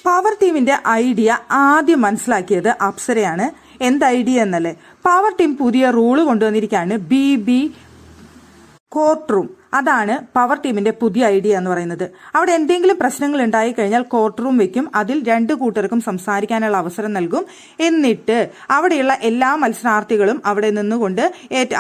Power ടീമിന്റെ idea ആദ്യം മനസ്സിലാക്കിയത് അപ്സരയാണ്. എന്ത് ഐഡിയ എന്നല്ലേ? പവർ ടീം പുതിയ റൂള് കൊണ്ടുവന്നിരിക്കുകയാണ്, BB കോർട്ട് റൂം. അതാണ് പവർ ടീമിന്റെ പുതിയ ഐഡിയ എന്ന് പറയുന്നത്. അവിടെ എന്തെങ്കിലും പ്രശ്നങ്ങൾ ഉണ്ടായി കഴിഞ്ഞാൽ കോർട്ട് റൂം വെക്കും, അതിൽ രണ്ടു കൂട്ടർക്കും സംസാരിക്കാനുള്ള അവസരം നൽകും. എന്നിട്ട് അവിടെയുള്ള എല്ലാ മത്സരാർത്ഥികളും അവിടെ നിന്നുകൊണ്ട്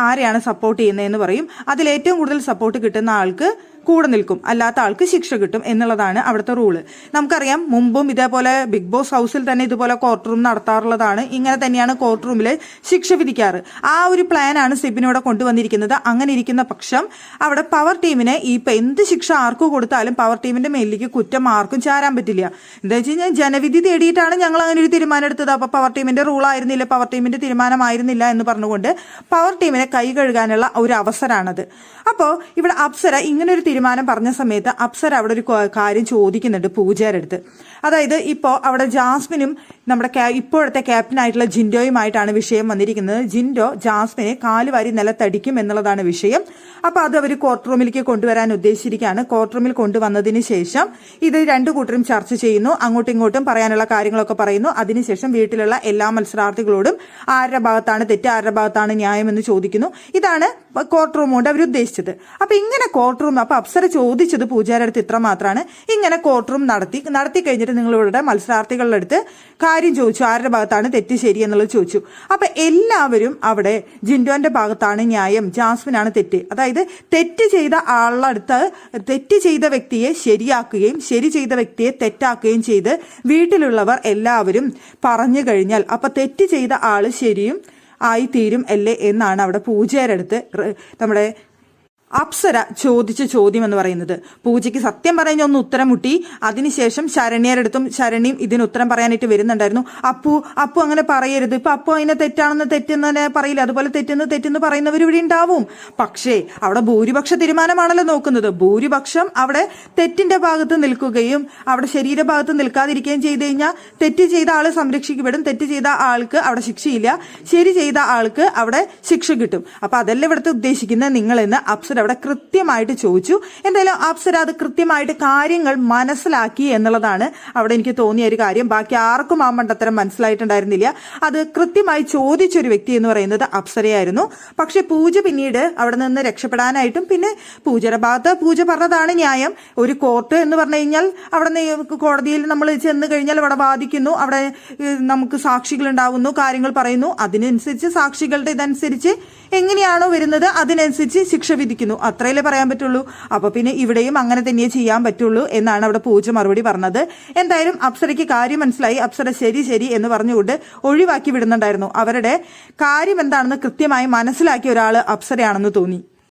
ആരെയാണ് സപ്പോർട്ട് ചെയ്യുന്നതെന്ന് പറയും. അതിൽ ഏറ്റവും കൂടുതൽ സപ്പോർട്ട് കിട്ടുന്ന ആൾക്ക് കൂടെ നിൽക്കും, അല്ലാത്ത ആൾക്ക് ശിക്ഷ കിട്ടും എന്നുള്ളതാണ് അവിടുത്തെ റൂള്. നമുക്കറിയാം, മുമ്പും ഇതേപോലെ ബിഗ് ബോസ് ഹൗസിൽ തന്നെ ഇതുപോലെ കോർട്ട് റൂം നടത്താറുള്ളതാണ്. ഇങ്ങനെ തന്നെയാണ് കോർട്ട് റൂമിൽ ശിക്ഷ വിധിക്കാറ്. ആ ഒരു പ്ലാനാണ് സിബിനോടെ കൊണ്ടുവന്നിരിക്കുന്നത്. അങ്ങനെ ഇരിക്കുന്ന പക്ഷം അവിടെ പവർ ടീമിനെ ഇപ്പൊ എന്ത് ശിക്ഷ ആർക്കു കൊടുത്താലും പവർ ടീമിന്റെ മേലിലേക്ക് കുറ്റം ആർക്കും ചാരാൻ പറ്റില്ല. എന്താ വെച്ച് കഴിഞ്ഞാൽ ജനവിധി തേടിയിട്ടാണ് ഞങ്ങൾ അങ്ങനെ ഒരു തീരുമാനം എടുത്തത്. അപ്പൊ പവർ ടീമിന്റെ റൂൾ ആയിരുന്നില്ല, പവർ ടീമിന്റെ തീരുമാനമായിരുന്നില്ല എന്ന് പറഞ്ഞുകൊണ്ട് പവർ ടീമിനെ കൈ കഴുകാനുള്ള ഒരു അവസരമാണത്. അപ്പോൾ ഇവിടെ അപ്സര ഇങ്ങനെ ഒരു തീരുമാനം പറഞ്ഞ സമയത്ത് അപ്സര അവിടെ ഒരു കാര്യം ചോദിക്കുന്നുണ്ട് പൂജയുടെ അടുത്ത്. അതായത് ഇപ്പോൾ അവിടെ ജാസ്മിനും നമ്മുടെ ഇപ്പോഴത്തെ ക്യാപ്റ്റൻ ആയിട്ടുള്ള ജിൻഡോയുമായിട്ടാണ് വിഷയം വന്നിരിക്കുന്നത്. ജിൻഡോ ജാസ്മിനെ കാലുവാരി നിലത്തടിക്കും എന്നുള്ളതാണ് വിഷയം. അപ്പൊ അത് അവർ കോർട്ട് റൂമിലേക്ക് കൊണ്ടുവരാൻ ഉദ്ദേശിച്ചിരിക്കുകയാണ്. കോർട്ട് റൂമിൽ കൊണ്ടുവന്നതിന് ശേഷം ഇത് രണ്ടു കൂട്ടരും ചർച്ച ചെയ്യുന്നു, അങ്ങോട്ടും ഇങ്ങോട്ടും പറയാനുള്ള കാര്യങ്ങളൊക്കെ പറയുന്നു. അതിനുശേഷം വീട്ടിലുള്ള എല്ലാ മത്സരാർത്ഥികളോടും ആരുടെ ഭാഗത്താണ് തെറ്റ്, ആരുടെ ഭാഗത്താണ് ന്യായം എന്ന് ചോദിക്കുന്നു. ഇതാണ് കോർട്ട് റൂം കൊണ്ട് അവർ ഉദ്ദേശിച്ചത്. അപ്പൊ ഇങ്ങനെ കോർട്ട് റൂം, അപ്പൊ അപ്സര ചോദിച്ചത് പൂജാരുടെ അടുത്ത് ഇത്ര മാത്രമാണ്, ഇങ്ങനെ കോർട്ട് റൂം നടത്തി കഴിഞ്ഞിട്ട് നിങ്ങളിവിടെ മത്സരാർത്ഥികളുടെ അടുത്ത് കാര്യം ചോദിച്ചു, ആരുടെ ഭാഗത്താണ് തെറ്റ് ശരി എന്നുള്ളത് ചോദിച്ചു. അപ്പൊ എല്ലാവരും അവിടെ ജിൻഡോന്റെ ഭാഗത്താണ് ന്യായം, ജാസ്മിനാണ് തെറ്റ്. അതായത് തെറ്റ് ചെയ്ത ആളുടെ അടുത്ത് തെറ്റ് ചെയ്ത വ്യക്തിയെ ശരിയാക്കുകയും ശരി ചെയ്ത വ്യക്തിയെ തെറ്റാക്കുകയും ചെയ്ത് വീട്ടിലുള്ളവർ എല്ലാവരും പറഞ്ഞു കഴിഞ്ഞാൽ അപ്പൊ തെറ്റ് ചെയ്ത ആള് ശരിയും ആയിത്തീരും അല്ലേ എന്നാണ് അവിടെ പൂജയുടെ അടുത്ത് നമ്മുടെ അപ്സര ചോദിച്ച ചോദ്യം എന്ന് പറയുന്നത്. പൂജയ്ക്ക് സത്യം പറഞ്ഞ ഒന്ന് ഉത്തരം മുട്ടി. അതിനുശേഷം ശരണ്യരടുത്തും ശരണ്യം ഇതിന് ഉത്തരം പറയാനായിട്ട് വരുന്നുണ്ടായിരുന്നു. അപ്പു അങ്ങനെ പറയരുത്, ഇപ്പൊ അപ്പു അതിനെ തെറ്റെന്ന് പറയില്ല, അതുപോലെ തെറ്റെന്ന് പറയുന്നവർ ഇവിടെ ഉണ്ടാവും. പക്ഷേ അവിടെ ഭൂരിപക്ഷ തീരുമാനമാണല്ലോ നോക്കുന്നത്. ഭൂരിപക്ഷം അവിടെ തെറ്റിന്റെ ഭാഗത്ത് നിൽക്കുകയും അവിടെ ശരീരഭാഗത്ത് നിൽക്കാതിരിക്കുകയും ചെയ്തു കഴിഞ്ഞാൽ തെറ്റ് ചെയ്ത ആള് സംരക്ഷിക്കപ്പെടും, തെറ്റ് ചെയ്ത ആൾക്ക് അവിടെ ശിക്ഷയില്ല, ശരി ചെയ്ത ആൾക്ക് അവിടെ ശിക്ഷ കിട്ടും. അപ്പൊ അതല്ല ഇവിടുത്തെ ഉദ്ദേശിക്കുന്ന നിങ്ങളെന്ന് അപ്സര അവിടെ കൃത്യമായിട്ട് ചോദിച്ചു. എന്തായാലും അപ്സര അത് കൃത്യമായിട്ട് കാര്യങ്ങൾ മനസ്സിലാക്കി എന്നുള്ളതാണ് അവിടെ എനിക്ക് തോന്നിയ ഒരു കാര്യം. ബാക്കി ആർക്കും ആ മണ്ടത്തരം മനസ്സിലായിട്ടുണ്ടായിരുന്നില്ല. അത് കൃത്യമായി ചോദിച്ചൊരു വ്യക്തി എന്ന് പറയുന്നത് അപ്സരയായിരുന്നു. പക്ഷെ പൂജ പിന്നീട് അവിടെ നിന്ന് രക്ഷപ്പെടാനായിട്ടും പിന്നെ പൂജയുടെ ഭാഗത്ത് പൂജ പറഞ്ഞതാണ് ന്യായം. ഒരു കോർട്ട് എന്ന് പറഞ്ഞു കഴിഞ്ഞാൽ അവിടെ കോടതിയിൽ നമ്മൾ ചെന്ന് കഴിഞ്ഞാൽ അവിടെ വാദിക്കുന്നു, അവിടെ നമുക്ക് സാക്ഷികൾ ഉണ്ടാവുന്നു, കാര്യങ്ങൾ പറയുന്നു, അതിനനുസരിച്ച് സാക്ഷികളുടെ ഇതനുസരിച്ച് എങ്ങനെയാണോ വരുന്നത് അതിനനുസരിച്ച് ശിക്ഷ വിധിക്കുന്നു, അത്രയല്ലേ പറയാൻ പറ്റുള്ളൂ. അപ്പൊ പിന്നെ ഇവിടെയും അങ്ങനെ തന്നെ ചെയ്യാൻ പറ്റുള്ളൂ എന്നാണ് അവിടെ പൂജ മറുപടി പറഞ്ഞത്. എന്തായാലും അപ്സരയ്ക്ക് കാര്യം മനസ്സിലായി. അപ്സര ശരി എന്ന് പറഞ്ഞുകൊണ്ട് ഒഴിവാക്കി വിടുന്നുണ്ടായിരുന്നു. അവരുടെ കാര്യം എന്താണെന്ന് കൃത്യമായി മനസ്സിലാക്കിയ ഒരാള് അപ്സരയാണെന്ന് തോന്നി.